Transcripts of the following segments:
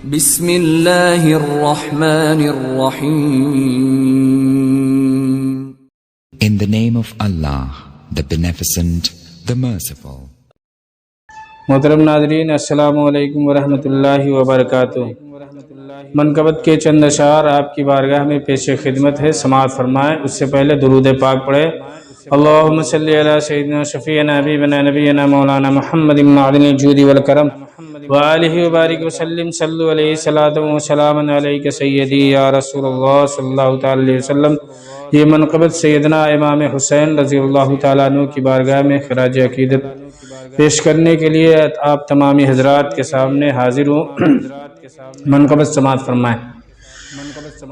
بسم اللہ الرحمن الرحیم. In the name of Allah, the Beneficent, the Merciful. محترم ناظرین، السلام علیکم ورحمۃ اللہ وبرکاتہ. منقبت کے چند اشعار آپ کی بارگاہ میں پیش خدمت ہے، سماعت فرمائیں. اس سے پہلے درود پاک پڑھیں. اللہم صلی علی سیدنا شفیعنا حبیبنا نبینا مولانا محمد معدن الجود والکرم وآلہ وبارک وسلم. صلو علیہ صلاۃ و سلام علیک سیدی یا رسول اللہ صلی اللہ تعالی علیہ وسلم. یہ منقبت سیدنا امام حسین رضی اللہ تعالیٰ عنہ کی بارگاہ میں خراج عقیدت پیش کرنے کے لیے آپ تمامی حضرات کے سامنے حاضر ہوں. منقبت سماعت فرمائیں.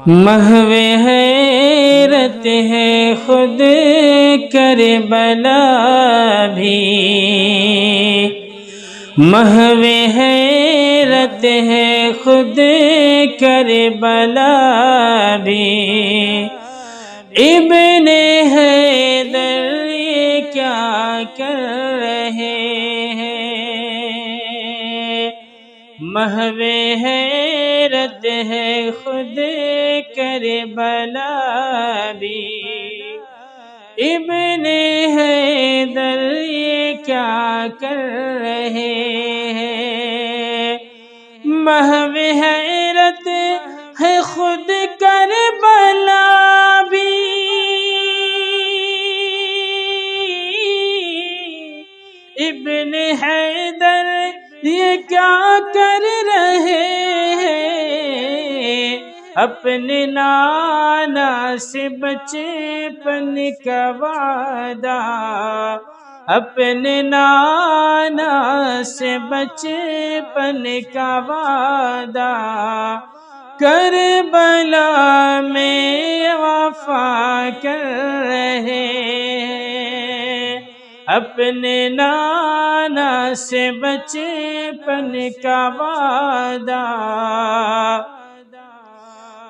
محو حیرت ہے خود کربلا بھی، محو حیرت ہے خود کربلا بھی. ابن حیدر یہ کیا کر رہے ہیں، محو حیرت ہے خود کربلا بھی. ابن حیدر یہ کیا کر رہے ہیں، محو حیرت ہے خود کربلا بھی. ابن حیدر یہ کیا کر رہے ہیں، اپنے نانا سے بچپن کا وعدہ، اپنے نانا سے بچپن کا وعدہ کربلا میں وفا کر رہے ہیں. اپنے نانا سے بچپن کا وعدہ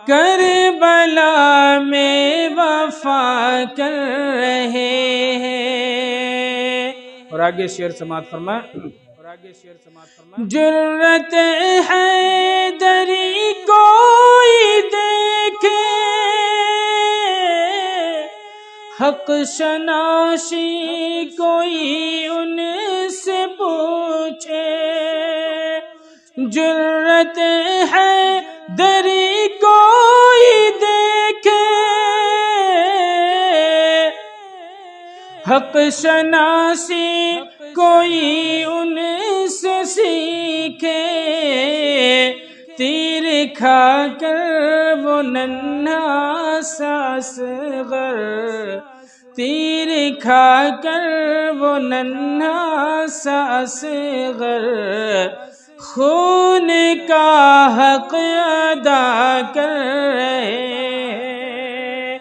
کربلا میں وفا کر رہے ہیں. اور آگے شعر سماعت فرمائیں. جرأت حیدری کوئی دیکھے، حق شناسی کوئی ان سے پوچھے. جرأت حیدری کوئی دیکھے، حق شناسی کوئی ان سے سیکھے. تیر کھا کر وہ ننھا سا اصغر، تیر کھا کر وہ ننھا سا اصغر خون کا حق ادا کر رہے ہیں.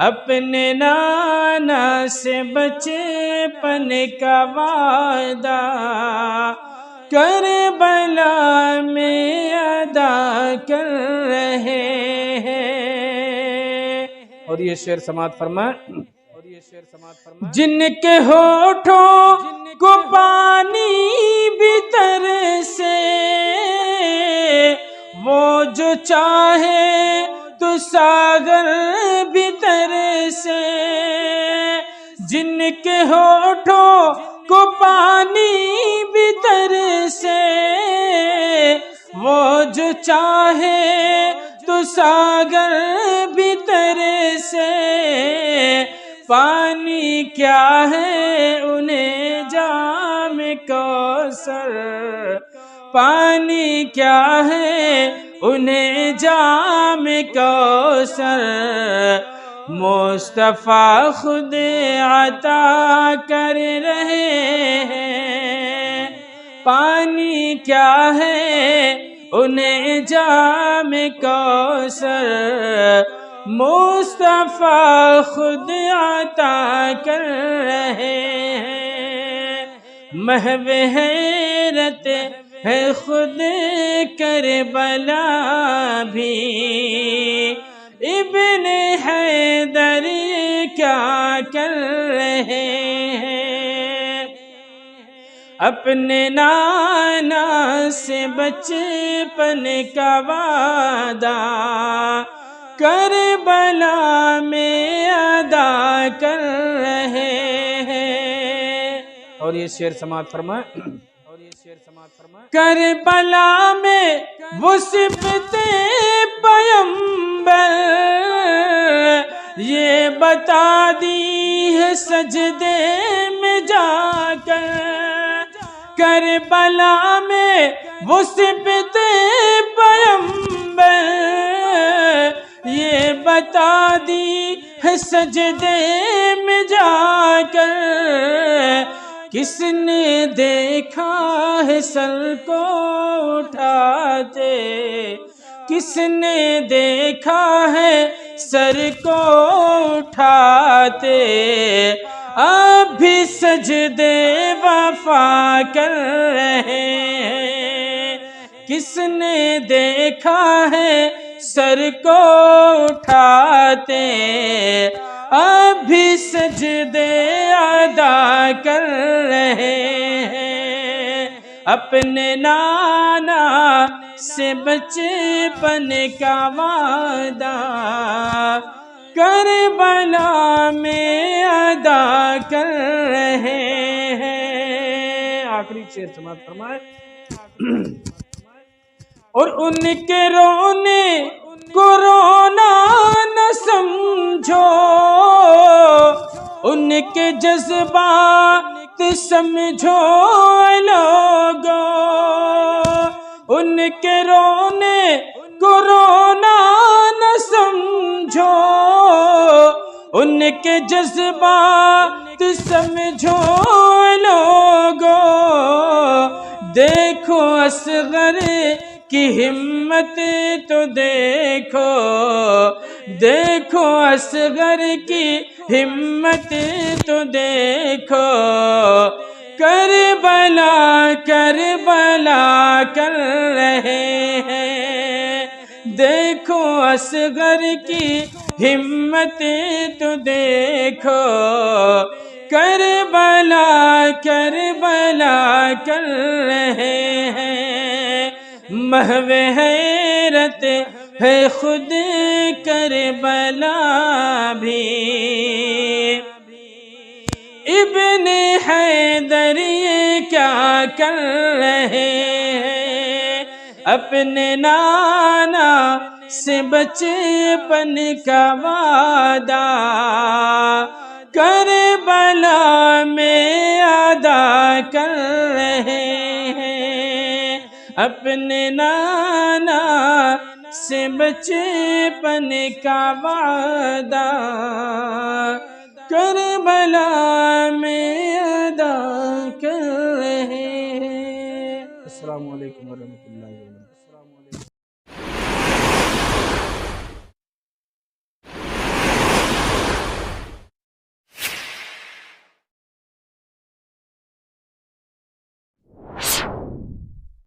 اپنے نانا سے بچپن کا وعدہ کربلا میں ادا کر رہے ہیں. اور یہ شعر سماعت فرمائیں. جن کے ہونٹوں کو پانی بھی ترسے، وہ جو چاہے تو ساغر بھی ترسے. جن کے ہونٹوں کو پانی بھی ترسے، وہ جو چاہے تو ساغر بھی ترسے. پانی کیا ہے انہیں جام کوثر، پانی کیا ہے انہیں جام کوثر مصطفیٰ خود عطا کر رہے ہیں. پانی کیا ہے انہیں جام کوثر مصطفیٰ خود عطا کر رہے ہیں. محو حیرت ہے خود کربلا بھی، ابن حیدر کیا کر رہے ہیں. اپنے نانا سے بچپن کا وعدہ کربلا میں ادا کر رہے ہیں۔ اور یہ شعر سماعت فرمائے۔ کربلا میں وہ صفت پیمبر یہ بتا دی ہے سجدے میں جا کر۔ کربلا میں وہ صفت پیمبر یہ بتا دی ہے سجدے میں جا کر۔ کس نے دیکھا ہے سر کو اٹھاتے، کس نے دیکھا ہے سر کو اٹھاتے، اب بھی سجدے وفا کر رہے ہیں۔ کس نے دیکھا ہے سر کو اٹھاتے، اب بھی سجدے ادا کر رہے ہیں۔ اپنے نانا سے بچپن کا وعدہ کربلا میں ادا کر رہے ہیں۔ آخری شعر سماعت فرمائے۔ اور ان کے رونے کو رونا نہ سمجھو، ان کے جذبات سمجھو لوگو، ان کے رونے کو رونا نہ سمجھو، ان کے جذبات سمجھو لوگو۔ دیکھو اصغر کی ہمت تو دیکھو، دیکھو اصغر کی ہمت تو دیکھو، کربلا کربلا کر رہے ہیں۔ دیکھو اصغر کی ہمت تو دیکھو، کربلا کربلا کر رہے ہیں۔ محو حیرت ہے خود کربلا بھی، ابن حیدر یہ کیا کر رہے ہیں۔ اپنے نانا سے بچپن کا وعدہ کربلا میں ادا کر رہے ہیں۔ اپنے نانا سے بچپن کا وعدہ کربلا میں ادا کر رہے ہیں۔ السلام علیکم ورحمۃ اللہ وبرکاتہ۔